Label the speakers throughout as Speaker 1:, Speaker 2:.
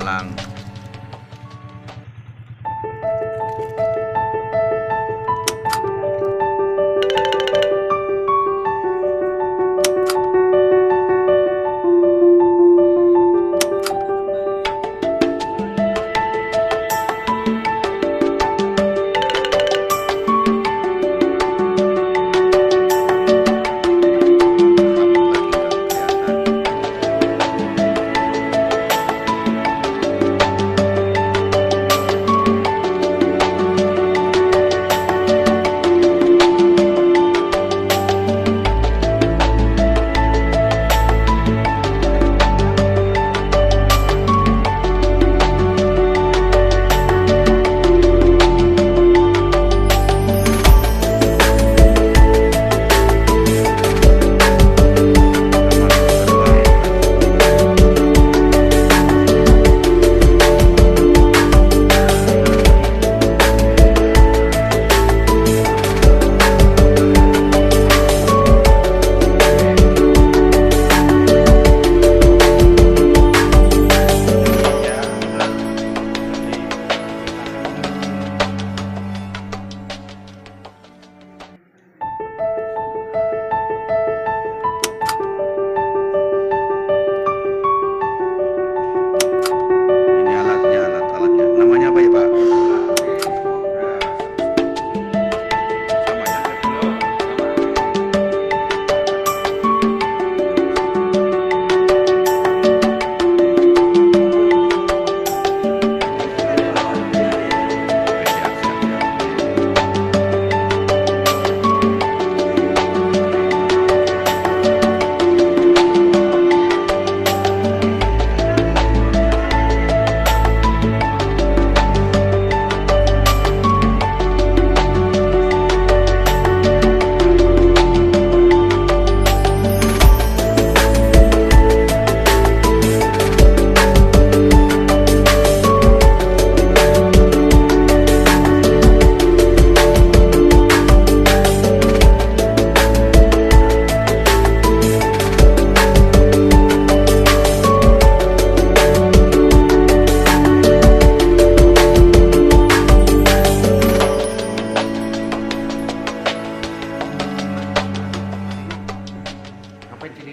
Speaker 1: Malang.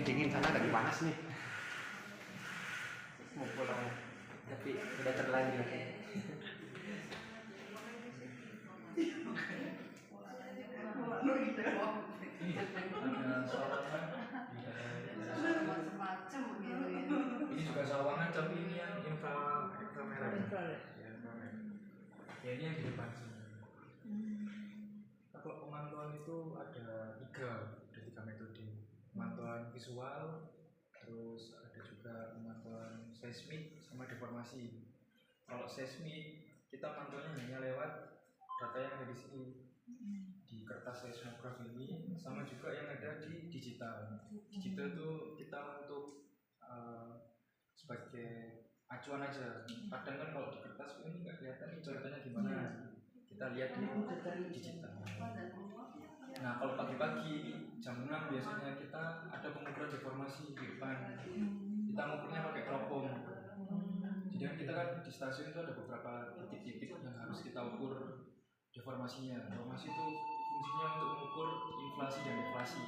Speaker 2: Dingin sana lagi panas nih. Mau pulang tapi udah terlanjur.
Speaker 3: Ini juga sawangan tapi ini yang inframerah. Ya ini yang di depan sini. Kalau pemantauan itu ada tiga metode. Pemantauan visual, terus ada juga pemantauan seismik sama deformasi. Kalau seismik kita mantaunya hanya lewat data yang ada di sini di kertas seismograf ini, sama juga yang ada di digital. Digital itu kita untuk sebagai acuan aja. Kadang kan kalau di kertas ini nggak kelihatan nih coretannya gimana. Kita lihat di digital. Nah kalau pagi-pagi jam 6 biasanya kita ada pengukuran deformasi di depan. Kita mengukurnya pakai teropong. Jadi kita kan di stasiun itu ada beberapa titik-titik yang harus kita ukur deformasinya. Deformasi itu fungsinya untuk mengukur inflasi dan deflasi.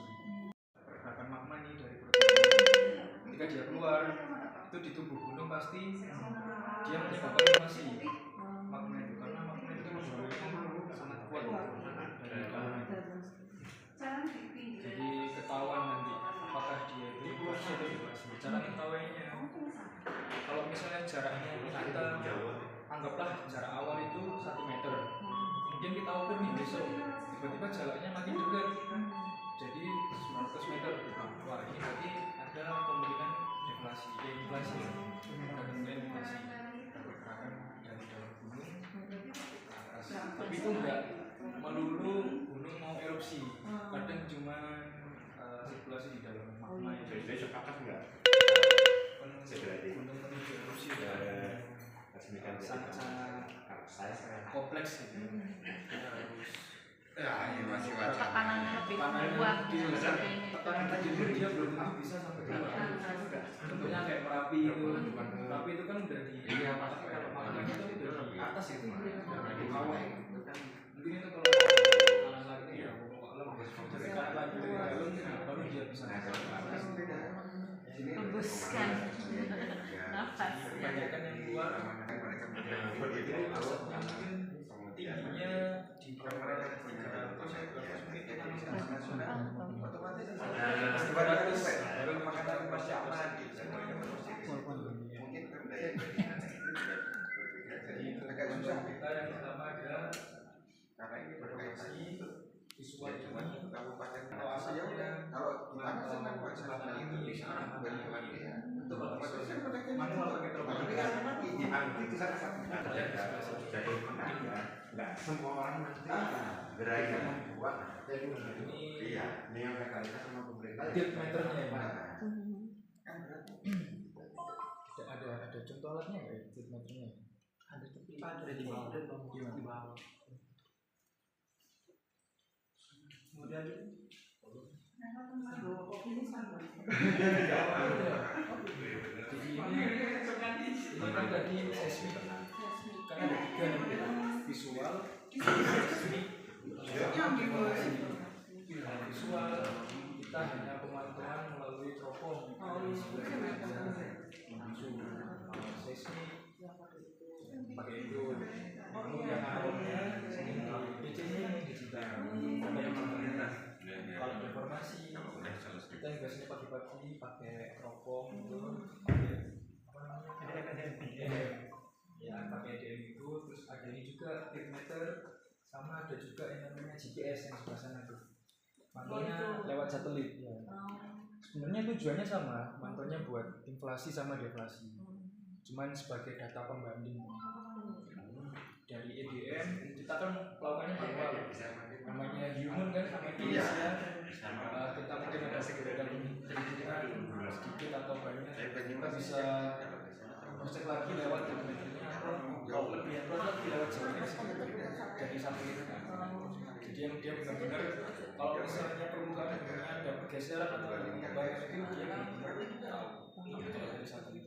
Speaker 3: Pergerakan magma ini dari permukaan ketika dia keluar itu di tubuh gunung pasti dia menyebabkan inflasi magma itu, karena magma itu sangat kuat dari dalam. Jadi ketahuan nanti apakah dia itu inflasi atau deflasi. Cara ketahuinya, kalau misalnya jaraknya kita anggaplah jarak awal itu 1 meter, mungkin kita ukur nih besok tiba-tiba jaraknya makin dekat jadi 900 meter. Wah ini berarti ada kemungkinan deflasi, inflasi, ada kemungkinan inflasi pergerakan dari dalam gunung ke atas. Tapi itu enggak melulu gunung mau erupsi, kadang cuma sirkulasi di dalam magma.
Speaker 4: Jadi sepakat enggak?
Speaker 3: Gunung menuju erupsi sangat kompleks gitu. Kita harus
Speaker 1: Ya, ini masih wacana.
Speaker 5: Tekanannya lebih kuat seperti ini.
Speaker 3: tekanan dia belum tentu bisa sampai ke bentuknya kayak perahu Tapi itu kan udah di tapi kalau magmanya itu udah di atas itu udah di bawah. Mungkin itu kalau alasannya ya jadi kalau lagi dari dalam baru dia bisa
Speaker 4: hembuskan nafas.
Speaker 3: kebanyakan yang keluar itu asetnya mungkin tingginya di bawah 300 mungkin kita masih otomatis 200 baru makanan pasti aman
Speaker 1: mungkin
Speaker 3: agak susah. Kita yang pertama ada
Speaker 1: karena ini
Speaker 3: informasi visual ini
Speaker 1: kabupaten
Speaker 3: asalnya
Speaker 1: kalau kita senang buat
Speaker 3: kesempatan ini
Speaker 1: ya
Speaker 3: itu kalau manual pakai telepon
Speaker 5: nggak semua orang nanti gerai yang membuat
Speaker 3: ini
Speaker 5: iya ini yang legalitas sama pemerintah
Speaker 3: tilt meternya ya.
Speaker 1: kan berarti
Speaker 3: Ada contoh alatnya nggak ya tilt meternya?
Speaker 2: Ada tapi ada di bawah dan di bawah. Kemudian
Speaker 3: Jadi ini kan tadi seismik kan ada 3 nih, visual, seismik, visual kita hanya pemantauan melalui teropong, langsung seismik pakai drone. Lalu yang analognya PC-nya yang digital. Kalau informasi kita yang biasanya pagi-pagi pakai teropong itu pakai apa namanya ya pakai EDM itu, terus ada ini juga tilt meter, sama ada juga yang namanya GPS yang sebelah sana tuh mantaunya lewat satelit ya. Sebenarnya tujuannya sama, mantaunya buat inflasi sama deflasi, cuman sebagai data pembanding. Dari EDM kita kan melakukannya manual, namanya human kan, namanya manusia. Kita mungkin ada sekedar perhitungan sedikit atau banyak, kita bisa cek lagi lewat kilometernya atau lebih lewat GPS jadi satelit. Jadi yang dia benar-benar kalau misalnya permukaan dunia ada pergeseran atau banyak itu dia benar-benar tahu kalau dari satelit.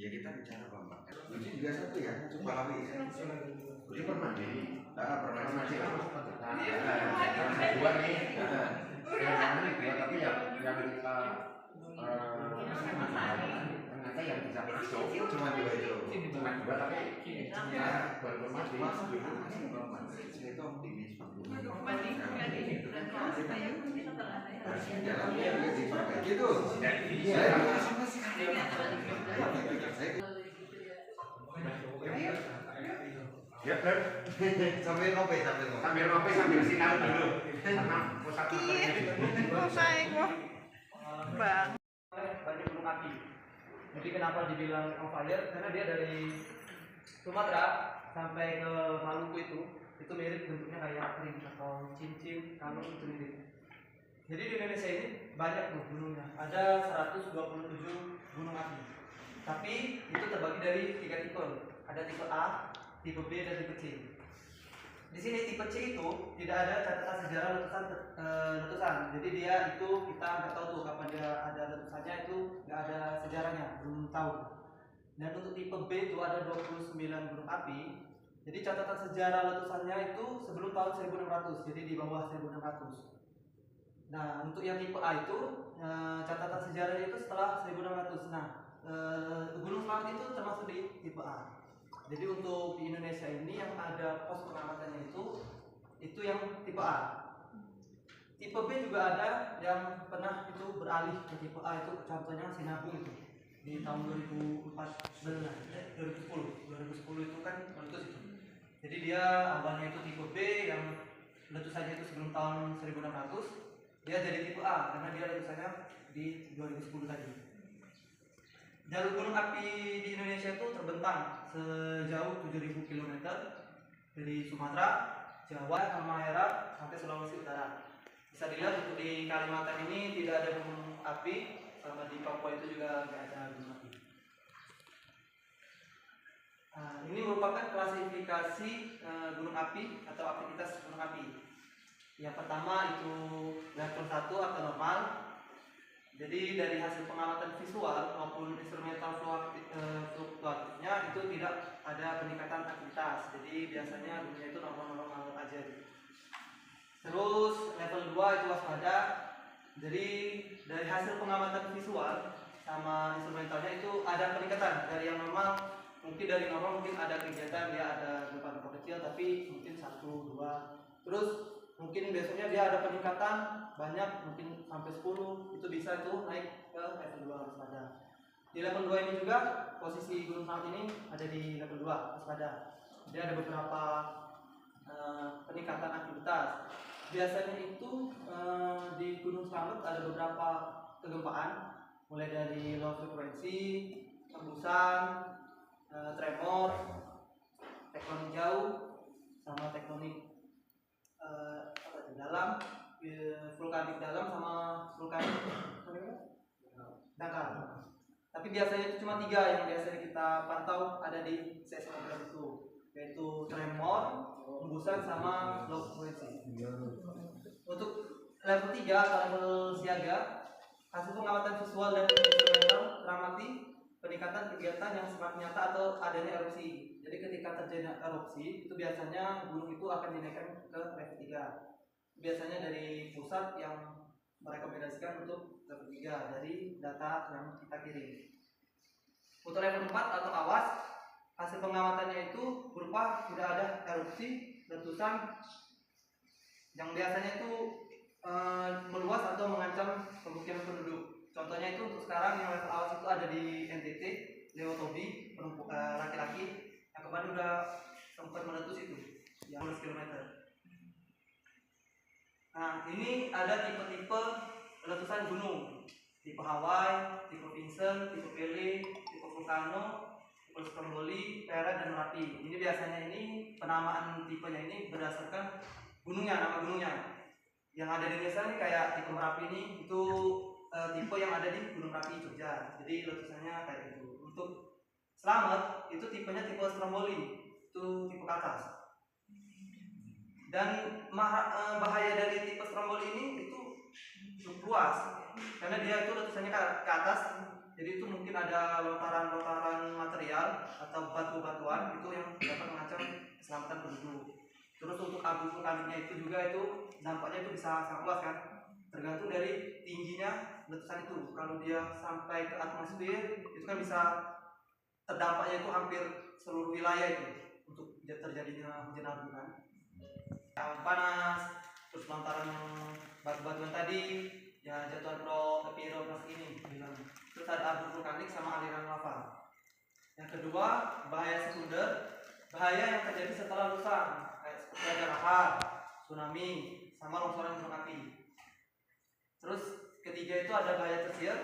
Speaker 1: ya kita bicara Bambang ini juga satu ya Balawi
Speaker 5: itu permadi
Speaker 1: permadi
Speaker 5: dua nih yang dua tapi yang kita ternyata yang bisa masuk
Speaker 1: cuma dua itu
Speaker 5: cuma dua tapi baru permadi
Speaker 1: saya itu optimis
Speaker 4: Jalannya
Speaker 1: diperbaiki tuh
Speaker 5: ya kan
Speaker 1: sambil ngopi
Speaker 5: sambil ngopi sambil sinar dulu karena pusat
Speaker 4: Bang.
Speaker 2: banyak gunung api. Jadi kenapa dibilang on fire? Karena dia dari Sumatera sampai ke Maluku itu mirip bentuknya kayak kering atau cincin, kalung itu mirip. Jadi di Indonesia ini banyak tuh gunungnya. Ada 127 gunung api. Tapi itu terbagi dari 3 tipe. Ada tipe A, tipe B, dan tipe C. Di sini tipe C itu tidak ada catatan sejarah letusan. Jadi dia itu kita nggak tahu tuh kapan dia ada letusannya, itu nggak ada sejarahnya, belum tahu. Dan untuk tipe B itu ada 29 gunung api. Jadi catatan sejarah letusannya itu sebelum tahun 1600, jadi di bawah 1600. Nah, untuk yang tipe A itu catatan sejarahnya itu setelah 1600. Nah, Gunung Selamat itu termasuk di tipe A. Jadi untuk di Indonesia ini yang ada pos pengamatannya itu yang tipe A. Tipe B juga ada yang pernah itu beralih ke tipe A, itu contohnya Sinabung itu di tahun 2010 itu kan meletus itu. Jadi dia awalnya itu tipe B yang letusannya itu sebelum tahun 1600, dia jadi tipe A karena dia letusannya di 2010 tadi. Jalur gunung api di Indonesia itu terbentang sejauh 7.000 km dari Sumatera, Jawa, Halmahera sampai Sulawesi Utara. Bisa dilihat untuk di Kalimantan ini tidak ada gunung api, sama di Papua itu juga tidak ada gunung api. Nah, ini merupakan klasifikasi gunung api atau aktivitas gunung api. Yang pertama itu level 1 atau normal. Jadi dari hasil pengamatan visual maupun instrumental ada peningkatan aktivitas. Jadi biasanya gunungnya itu normal-normal aja. Terus level 2 itu waspada. Jadi dari hasil pengamatan visual sama instrumentalnya itu ada peningkatan dari yang normal. Mungkin dari normal mungkin ada kegiatan dia ada gempa-gempa kecil tapi mungkin 1, 2. Terus mungkin besoknya dia ada peningkatan banyak mungkin sampai 10. Itu bisa itu naik ke level 2 waspada. Di level 2 ini juga posisi Gunung Slamet ini ada di level 2 waspada. Dia ada beberapa peningkatan aktivitas. Biasanya itu di Gunung Slamet ada beberapa kegempaan, mulai dari low frekuensi, hembusan, tremor, tektonik jauh, sama tektonik dalam, vulkanik dalam sama vulkanik dangkal. Tapi biasanya itu cuma 3 yang biasanya kita pantau ada di seismogram itu, yaitu tremor, hembusan sama low frekuensi. Untuk level 3 atau level siaga, hasil pengamatan visual dan instrumental teramati peningkatan kegiatan yang semakin nyata atau adanya erupsi. Jadi ketika terjadi erupsi, itu biasanya gunung itu akan dinaikkan ke level 3. Biasanya dari pusat yang merekomendasikan untuk level 3 dari data yang kita kirim. Untuk level 4 atau awas, hasil pengamatannya itu berupa sudah ada erupsi, letusan yang biasanya itu meluas atau mengancam pemukiman penduduk. Contohnya itu untuk sekarang yang level awas itu ada di NTT, Leo Tobi, laki-laki yang kemarin udah sempat meletus itu yang 15 km. Nah, ini ada tipe-tipe letusan gunung, tipe Hawaii, tipe Vincent, tipe Pele, tipe Vulcano, tipe Stromboli, Perak, dan Merapi. Ini biasanya ini penamaan tipenya ini berdasarkan gunungnya, nama gunungnya. Yang ada di Indonesia ini kayak tipe Merapi ini itu tipe yang ada di Gunung Merapi, Jogja. Jadi letusannya kayak gitu. Untuk Slamet itu tipenya tipe Stromboli, itu tipe ke atas. Dan bahaya dari tipe Stromboli ini itu cukup luas karena dia itu letusannya ke atas. Jadi itu mungkin ada lontaran-lontaran material atau batu-batuan itu yang dapat mengancam keselamatan penduduk. Terus untuk abu vulkaniknya itu juga itu dampaknya itu bisa sangat luas kan, tergantung dari tingginya letusan itu. Kalau dia sampai ke atmosfer itu kan bisa terdampaknya itu hampir seluruh wilayah itu untuk terjadinya hujan abu kan. Awan panas, terus lontaran batu-batuan tadi, ya jatuhan piroklas ini bilang. Terus ada abu vulkanik sama aliran lava. Yang kedua, bahaya sekunder, bahaya yang terjadi setelah letusan, kayak seperti ada lahar, tsunami, sama longsoran gunung api. Terus ketiga itu ada bahaya tersier,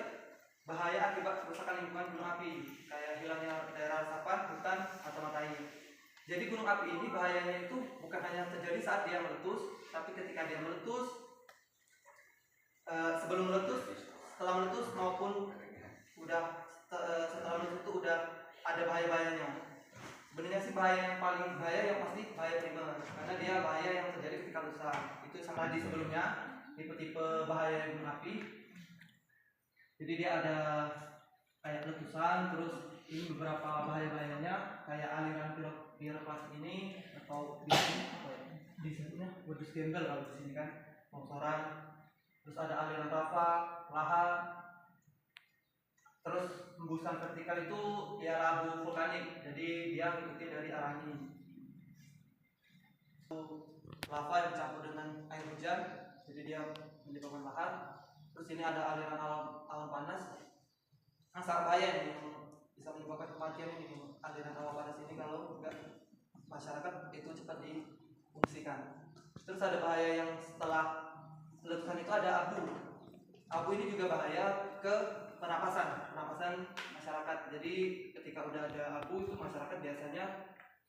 Speaker 2: bahaya akibat kerusakan lingkungan gunung api, kayak hilangnya daerah resapan, hutan, atau mata air. Jadi gunung api ini bahayanya itu bukan hanya terjadi saat dia meletus, tapi ketika dia meletus, sebelum meletus, setelah meletus maupun setelah meletus itu udah ada bahaya-bahayanya. Sebenarnya sih bahaya yang paling bahaya yang pasti bahaya primer, karena dia bahaya yang terjadi ketika letusan. Itu sama di sebelumnya tipe-tipe bahaya gunung api. Jadi dia ada kayak letusan, terus ini beberapa bahaya-bahayanya kayak aliran piroklas ini atau di sini wedus gembel kalau di sini kan longsoran, terus ada aliran lava, lahar, terus hembusan vertikal itu ya abu vulkanik, jadi dia mengikuti dari arah ini. Lava yang bercampur dengan air hujan, jadi dia menyebabkan lahar. Terus ini ada aliran awan panas, yang sangat bahaya nih, yang bisa menyebabkan kematian ini. Aliran awan panas ini kalau enggak masyarakat itu cepat difungsikan. Terus ada bahaya yang setelah letusan itu ada abu. Abu ini juga bahaya ke pernapasan masyarakat. Jadi ketika udah ada abu itu masyarakat biasanya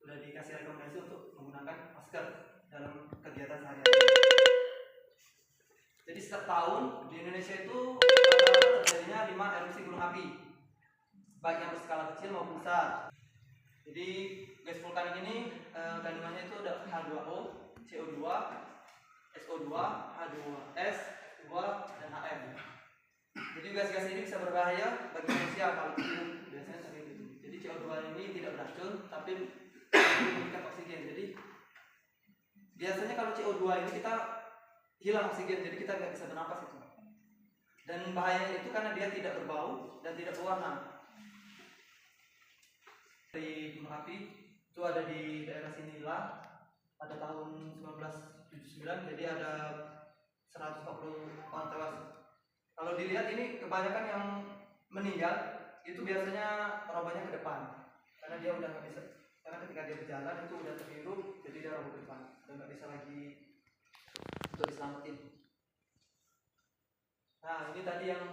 Speaker 2: sudah dikasih rekomendasi untuk menggunakan masker dalam kegiatan sehari-hari. Jadi setiap tahun di Indonesia itu rata-rata terjadinya 5 erupsi gunung api, baik yang berskala kecil maupun besar. Jadi gas vulkanik ini kandungannya itu ada H2O, CO2, SO2, H2S, F2, dan HM. Jadi gas-gas ini bisa berbahaya bagi manusia kalau biasanya seperti itu. Jadi CO2 ini tidak beracun, tapi mengikat oksigen. Jadi biasanya kalau CO2 ini kita hilang oksigen, jadi kita nggak bisa bernapas itu. Dan bahayanya itu karena dia tidak berbau dan tidak berwarna. Dari gunung api itu ada di daerah sinilah pada tahun 1979, jadi ada 140 orang tewas. Kalau dilihat ini kebanyakan yang meninggal itu biasanya robohnya ke depan karena dia udah nggak bisa, karena ketika dia berjalan itu udah terhirup, jadi dia roboh ke depan dan nggak bisa lagi untuk diselamatin. Nah ini tadi yang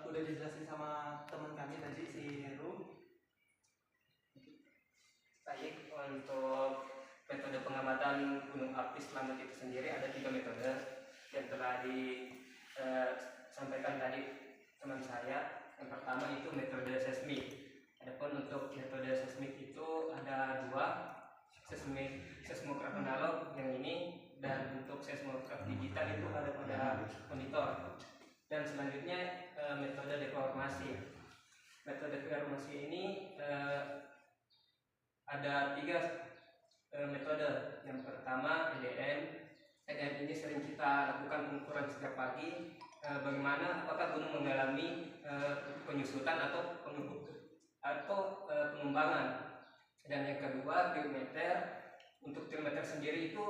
Speaker 2: udah dijelasin sama teman kami tadi, si Heru.
Speaker 6: Baik, untuk metode pengamatan gunung api selamat itu sendiri ada 3 metode yang telah disampaikan tadi teman saya. Yang pertama itu metode seismik. Adapun untuk metode seismik itu ada 2, seismograf analog yang ini, dan untuk seismograf digital itu ada pada monitor. Dan selanjutnya metode deformasi. Metode deformasi ini ada 3 metode. Yang pertama EDM. EDM ini sering kita lakukan pengukuran setiap pagi. Bagaimana apakah gunung mengalami penyusutan atau pengembangan. Dan yang kedua geometer. Untuk geometer sendiri itu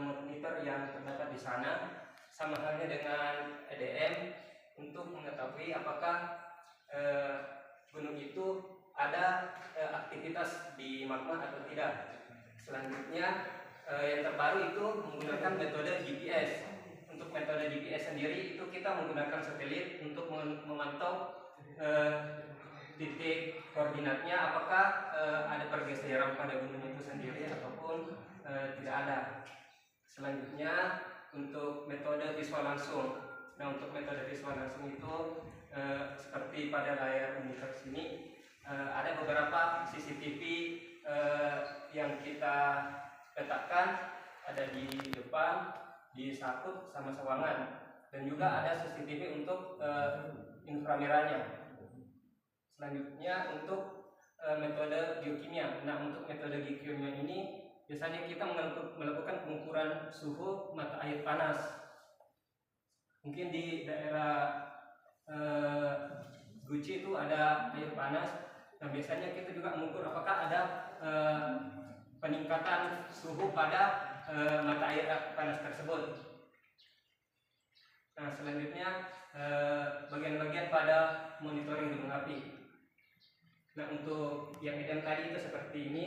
Speaker 6: monitor yang terdapat di sana, sama halnya dengan EDM, untuk mengetahui apakah gunung itu ada aktivitas di magma atau tidak. Selanjutnya yang terbaru itu menggunakan metode GPS. Untuk metode GPS sendiri itu kita menggunakan satelit untuk memantau titik koordinatnya, apakah ada pergeseran pada gunung itu sendiri ataupun tidak ada. Selanjutnya untuk metode visual langsung. Nah untuk metode visual langsung itu seperti pada layar monitor sini, ada beberapa CCTV yang kita letakkan, ada di depan, di Sakut sama Sawangan, dan juga ada CCTV untuk inframerahnya. Selanjutnya untuk metode geokimia. Nah untuk metode geokimia ini biasanya kita melakukan pengukuran suhu mata air panas. Mungkin di daerah Guci itu ada air panas. Nah biasanya kita juga mengukur apakah ada peningkatan suhu pada mata air panas tersebut. Nah selanjutnya bagian-bagian pada monitoring gunung api. Nah untuk yang EDM tadi itu seperti ini.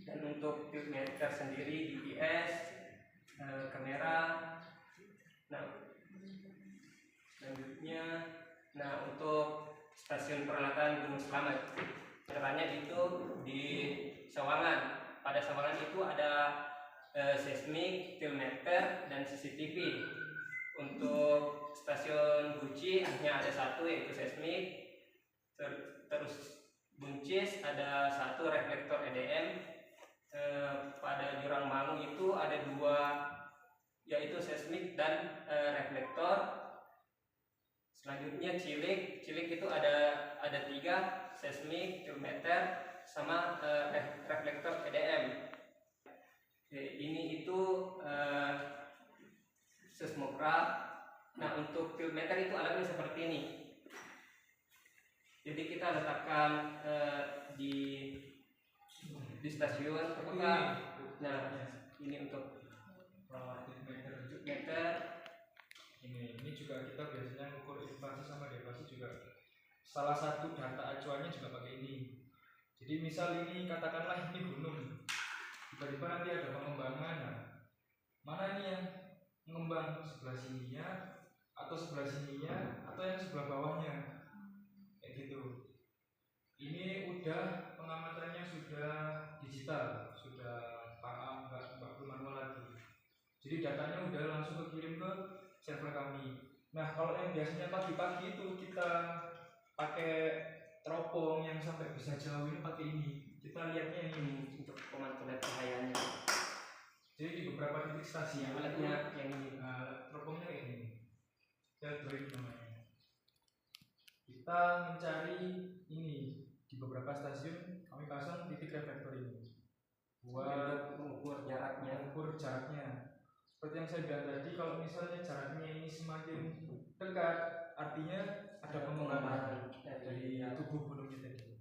Speaker 6: Dan untuk meter sendiri GPS, kamera. Nah selanjutnya, nah untuk stasiun peralatan Gunung Selamat, caranya itu di Sawangan. Pada Sawangan itu ada seismik, filmeter, dan CCTV. Untuk stasiun Guci hanya ada 1, yaitu seismik. Terus Buncis ada 1 reflektor EDM. Pada Jurang Mangu itu ada 2, yaitu seismik dan reflektor. Selanjutnya Cilik itu ada 3, seismik, filmeter, sama reflektor EDM. Ini itu seismograf. Nah untuk filmeter itu alatnya seperti ini. Jadi kita letakkan di stasiun. Apakah nah ini untuk meter.
Speaker 3: Ini juga kita biasanya ukur invasi sama deflasi juga. Salah satu data acuannya juga pakai ini. Jadi misal ini katakanlah ini gunung, tiba-tiba nanti ada pengembangan. Nah, mana ini yang mengembang, sebelah sininya atau sebelah sininya atau yang sebelah bawahnya, kayak gitu. Ini udah pengamatannya sudah digital, sudah paham, nggak perlu manual lagi. Jadi datanya udah langsung kekirim ke server kami. Nah kalau yang biasanya pagi-pagi itu kita pakai teropong yang sampai bisa jauh, ini pakai ini. Kita lihatnya ini
Speaker 6: untuk pemantauan cahayanya.
Speaker 3: Jadi di beberapa titik stasiun
Speaker 6: alatnya yang ini.
Speaker 3: teropongnya kayak ini. Deltoid namanya. Kita mencari ini di beberapa stasiun kami pasang titik reflektor ini buat
Speaker 6: mengukur jaraknya.
Speaker 3: Seperti yang saya bilang tadi, kalau misalnya jaraknya ini semakin dekat, artinya ada pengembangan dari tubuh gunungnya tadi.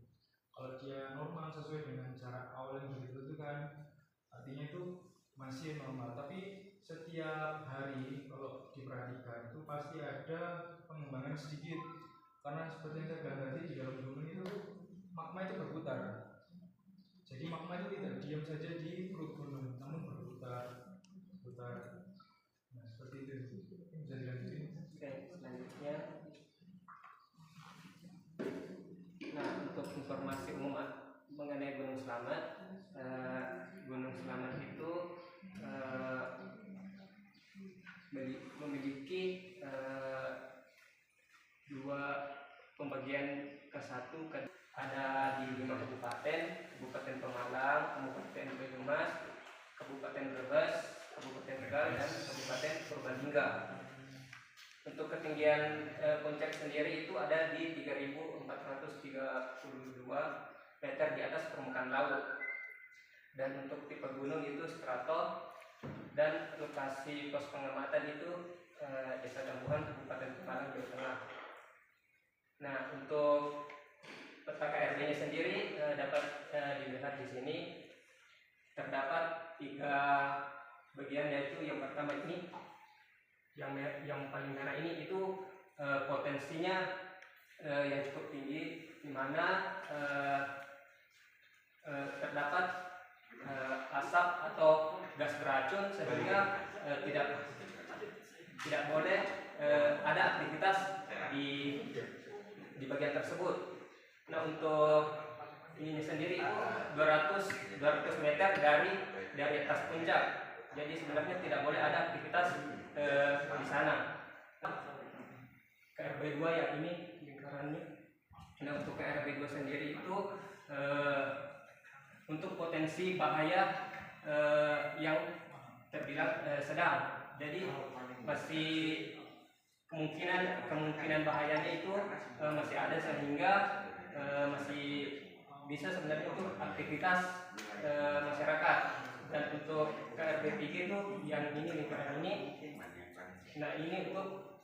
Speaker 3: Kalau dia normal sesuai dengan jarak awal yang ditentukan, artinya itu masih normal. Tapi setiap hari kalau diperhatikan itu pasti ada pengembangan sedikit, karena seperti yang saya bilang tadi, di dalam gunung itu magma itu berputar. Jadi magma itu tidak diam saja di perut gunung, namun berputar. Nah, seperti itu. Ini bisa dilanjutin.
Speaker 6: Oke, selanjutnya. Nah, untuk informasi umum mengenai Gunung Slamet, Gunung Slamet itu memiliki dua pembagian ke satu, ada di 5 kabupaten: Kabupaten Pemalang, Kabupaten Banyumas, Kabupaten Brebes, Kabupaten Tegal, dan Kabupaten Purbalingga. Untuk ketinggian puncak sendiri itu ada di 3.432 meter di atas permukaan laut. Dan untuk tipe gunung itu strato, dan lokasi pos pengamatan itu Desa Dambuhan, Kabupaten Pemalang, Jawa Tengah. Nah, untuk peta KRB-nya sendiri dapat dilihat di sini. Terdapat 3 bagian, yaitu yang pertama ini, yang paling merah ini itu potensinya yang cukup tinggi, di mana terdapat asap atau gas beracun, sehingga tidak boleh ada aktivitas di bagian tersebut. Nah, untuk ini sendiri 200 meter dari atas puncak. Jadi sebenarnya tidak boleh ada aktivitas di sana. KRB 2 yang ini lingkarannya. Nah, untuk KRB 2 sendiri itu untuk potensi bahaya yang terbilang sedang. Jadi masih kemungkinan bahayanya itu masih ada, sehingga masih bisa sebenarnya untuk aktivitas masyarakat. Dan untuk KRB 3 itu yang ini, lingkaran ini, nah ini untuk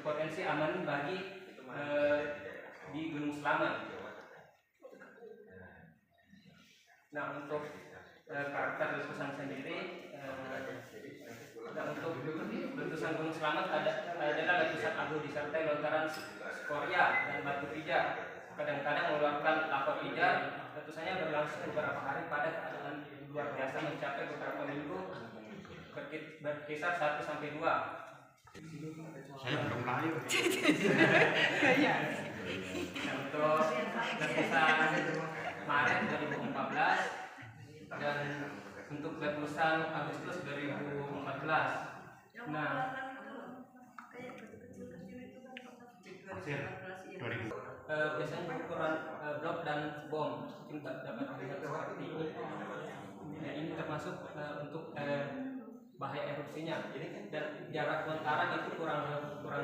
Speaker 6: potensi aman bagi di Gunung Slamet. Nah, untuk karakter letusan sendiri, nah untuk letusan Gunung Slamet adalah letusan abu disertai lontaran skoria dan batu pijar. Kadang-kadang mengeluarkan lava pijar. Letusannya berlangsung beberapa hari pada keadaan luar biasa, mencapai beberapa minggu, berkisar 1-2.
Speaker 5: Saya belum lahir.
Speaker 6: Untuk letusan Maret 2014 dan untuk letusan Agustus 2014. Nah, biasanya ukuran blok dan bom mungkin dapat dilihat seperti ini. Nah, ini termasuk untuk bahaya erupsinya. Dan jarak lontaran itu kurang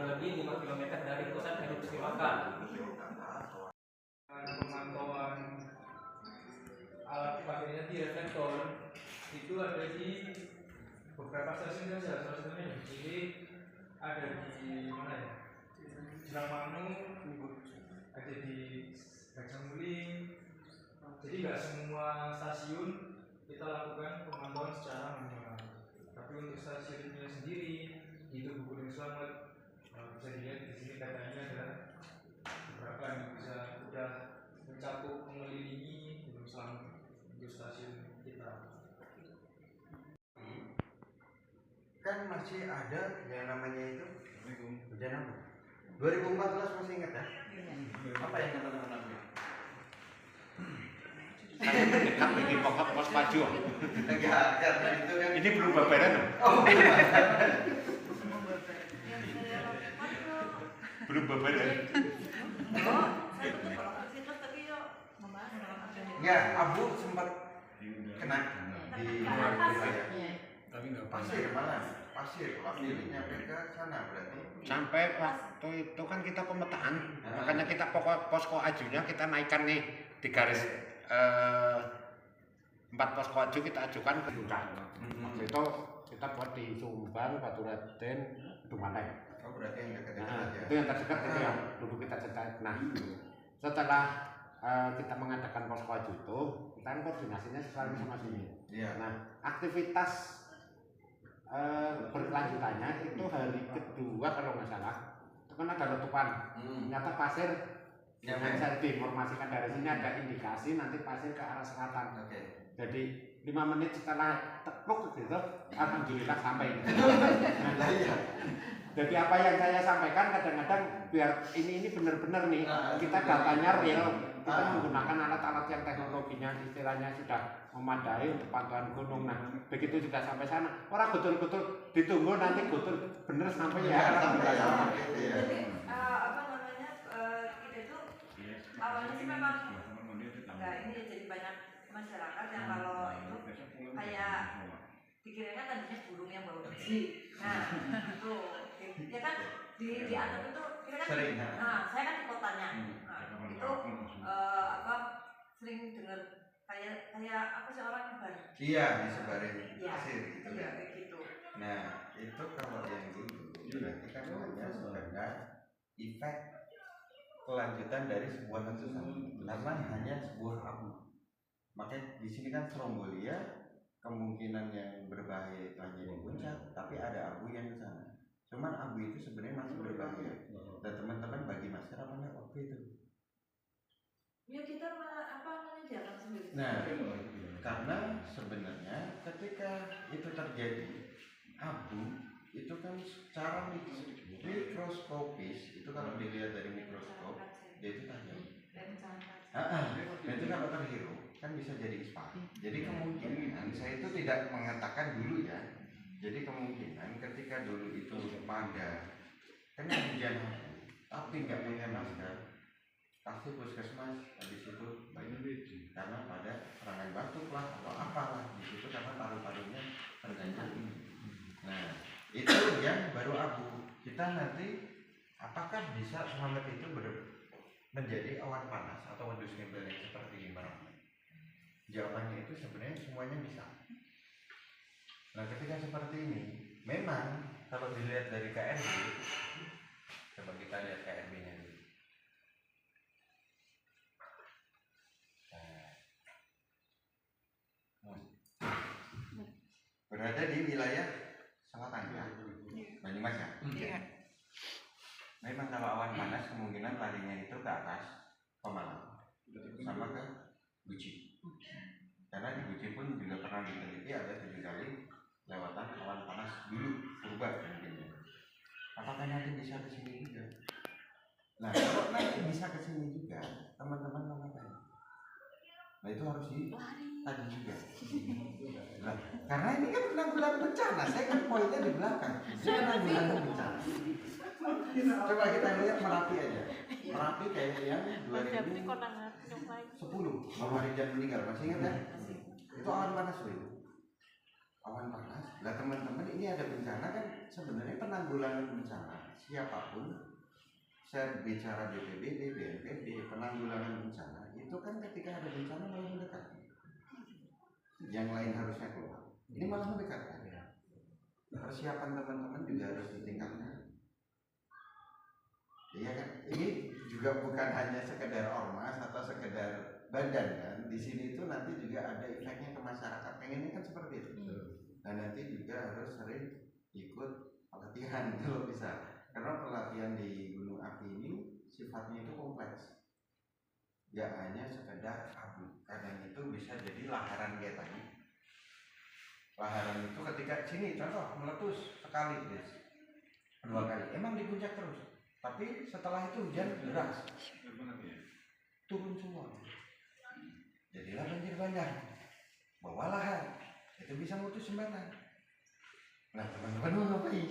Speaker 6: lebih 5 km dari pusat erupsi lokal.
Speaker 3: Pemantauan alat pakainya di reflektor itu ada di beberapa stasiun saja. Salah satunya di sini, ada di mana ya? Jelamanu, ada di Gajahmuling. Jadi nggak semua stasiun kita lakukan pemantauan secara manual. Tapi untuk stasiunnya sendiri di tubuh Gunung Slamet, bisa dilihat di sini katanya ada beberapa yang bisa sudah mencakup mengelilingi Gunung Slamet untuk stasiun kita.
Speaker 1: Kan masih ada yang namanya itu bencana 2014, masih ingat ya?
Speaker 2: Apa yang teman-teman?
Speaker 5: Saya mendekat bikin pokok pos maju.
Speaker 1: Enggak, karena itu kan
Speaker 5: Ini belum babaran loh. Belum babaran.
Speaker 1: ya abu sempat kena di saya.
Speaker 5: Tapi nggak
Speaker 1: Pasir malah, pasir. Kalau nyampe ke sana berarti
Speaker 5: sampai waktu itu kan kita pemetaan, makanya kita posko ajunya kita naikkan nih di garis 4 posko aju kita ajukan ke puncak. Waktu itu kita buat di Sumbang, Baturaden, Dumanteng.
Speaker 1: Oh, berarti yang dekat-dekat
Speaker 5: Nah,
Speaker 1: aja.
Speaker 5: itu yang terdekat itu yang dulu kita cetak. Nah, setelah kita mengadakan posko aju itu, kita kan koordinasinya selalu sama sini.
Speaker 1: Iya.
Speaker 5: Nah, aktivitas berkelanjutannya itu hari kedua kalau nggak salah, itu kan ada letupan. Ternyata pasir yang bisa diinformasikan dari sini ada indikasi nanti pasir ke arah selatan.
Speaker 1: Oke.
Speaker 5: Jadi 5 menit setelah tepluk gitu, alhamdulillah sampai.
Speaker 1: Nah, iya.
Speaker 5: Jadi apa yang saya sampaikan kadang-kadang biar ini benar-benar nih kita datanya real, kita menggunakan alat-alat yang teknologinya istilahnya sudah memadai untuk pantauan gunung. Nah begitu sudah sampai sana, orang betul-betul ditunggu nanti betul bener sampai ya.
Speaker 4: Jadi apa namanya kita itu awalnya sih memang enggak ini jadi banyak masyarakat yang kalau itu kayak dikirakan tadinya burung yang bawa besi. Nah itu ya kan di atas itu kita kan
Speaker 1: Sering,
Speaker 4: saya kan di kotanya. Nah itu apa sering dengar kayak apa sih orang nyebar.
Speaker 1: Iya, disebarin
Speaker 4: Iya,
Speaker 1: pasir gitu
Speaker 4: iya
Speaker 1: kan.
Speaker 4: kayak gitu.
Speaker 1: Nah, itu kalau yang dulu berarti kan hanya sekedar efek kelanjutan dari sebuah letusan karena hanya sebuah abu. Makanya di sini kan Stromboliya kemungkinan yang berbahaya itu hanya di puncak, tapi ada abu yang ke sana. Cuman abu itu sebenarnya masih berbahaya. Dan teman-teman bagi masker apa enggak waktu itu?
Speaker 4: Ya kita apa namanya jalan sendiri.
Speaker 1: Nah, karena sebenarnya ketika itu terjadi abu itu kan secara mikroskopis itu kalau dilihat dari mikroskop dia itu tajam. Itu kalau terhirup kan bisa jadi ispa. Jadi kemungkinan saya itu tidak mengatakan dulu ya. Jadi kemungkinan ketika dulu itu pada kena hujan tapi nggak punya masker, pasti puskesmas habis itu baik karena pada serangan batuk lah atau apalah di situ karena paru-parunya terganjal ini. Nah itu yang baru abu. Kita nanti apakah bisa selamat itu menjadi awan panas atau wedus nebel yang seperti ini Merapi? Jawabannya itu sebenarnya semuanya bisa. Nah ketika seperti ini, memang kalau dilihat dari KRB, coba kita lihat KRB-nya dulu. Berada di wilayah selatan ya, Banyumas ya.
Speaker 4: Iya.
Speaker 1: Memang kalau awan panas kemungkinan larinya itu ke atas Pemalang, sama ke Guci. Karena di Guci pun juga pernah diteliti ada 7 kali lewatan awan panas dulu purba mungkin. Apakah nanti bisa ke sini juga? Nah, kalau nanti bisa ke sini juga, teman-teman mau ngapain? Nah, itu harus tadi juga. Nah, karena ini kan penanggulangan bencana, saya kan poinnya di belakang. Penanggulangan bencana. Coba kita lihat Merapi aja. Merapi kayak yang 2010 Bapak Rizal meninggal, masih ingat ya? Itu awan panas loh itu. Awan panas. Nah teman-teman ini ada bencana kan sebenarnya penanggulangan bencana siapapun saya bicara BPBD, BNPB, penanggulangan bencana itu kan ketika ada bencana malah mendekat. Yang lain harusnya keluar. Ini malah mendekatkan. Persiapan teman-teman juga harus ditingkatkan. Iya kan? Ini juga bukan hanya sekedar ormas atau sekedar badan kan. Di sini itu nanti juga ada efeknya ke masyarakat. Pengennya kan seperti itu. Dan nanti juga harus sering ikut pelatihan kalau bisa. Karena pelatihan di Gunung Api ini sifatnya itu kompleks. Gak hanya sekedar abu. Kadang itu bisa jadi laharan kayak tadi. Laharan itu ketika sini contoh meletus sekali, guys. 2 kali. Emang di puncak terus. Tapi setelah itu hujan deras, turun semua. Jadilah banjir bandang. Bawa lahar, itu bisa mutus jembatan. Nah teman-teman mau ngapain?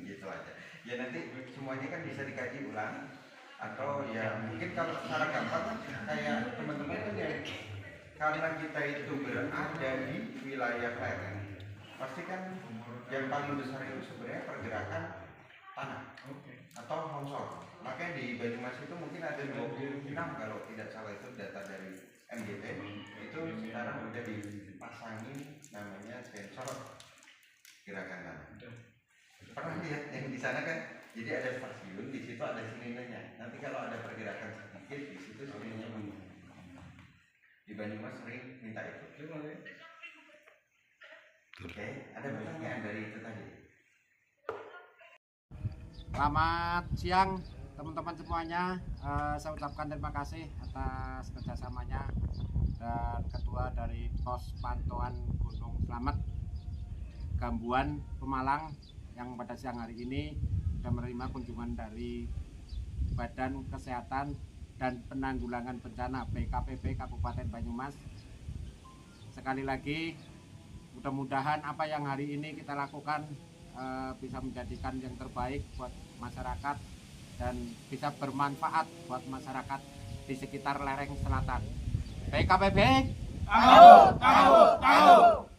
Speaker 1: Gitu aja. Ya nanti semuanya kan bisa dikaji ulang. Atau ya mungkin kalau secara gampang kayak teman-teman kan ya, karena kita itu berada di wilayah lereng, pasti kan yang paling besar itu sebenarnya pergerakan tanah atau longsor. Makanya di Banyumas itu mungkin ada 26 kalau tidak salah, itu data dari MGT. Itu sekarang udah dipasangin namanya sensor gerakan tanah. Pernah lihat yang di sana kan? Jadi ada stasiun, di situ ada sirinenya. Nanti kalau ada pergerakan sedikit, di situ sirinenya bunyi. Di Banyumas sering minta itu. Oke, ada pertanyaan dari itu tadi.
Speaker 5: Selamat siang teman-teman semuanya. Saya ucapkan terima kasih atas kerjasamanya dan ketua dari pos pantauan Gunung Slamet Gambuan Pemalang yang pada siang hari ini sudah menerima kunjungan dari Badan Kesehatan dan Penanggulangan Bencana BKPB Kabupaten Banyumas. Sekali lagi mudah-mudahan apa yang hari ini kita lakukan bisa menjadikan yang terbaik buat masyarakat dan bisa bermanfaat buat masyarakat di sekitar lereng selatan. BKPB, tahu.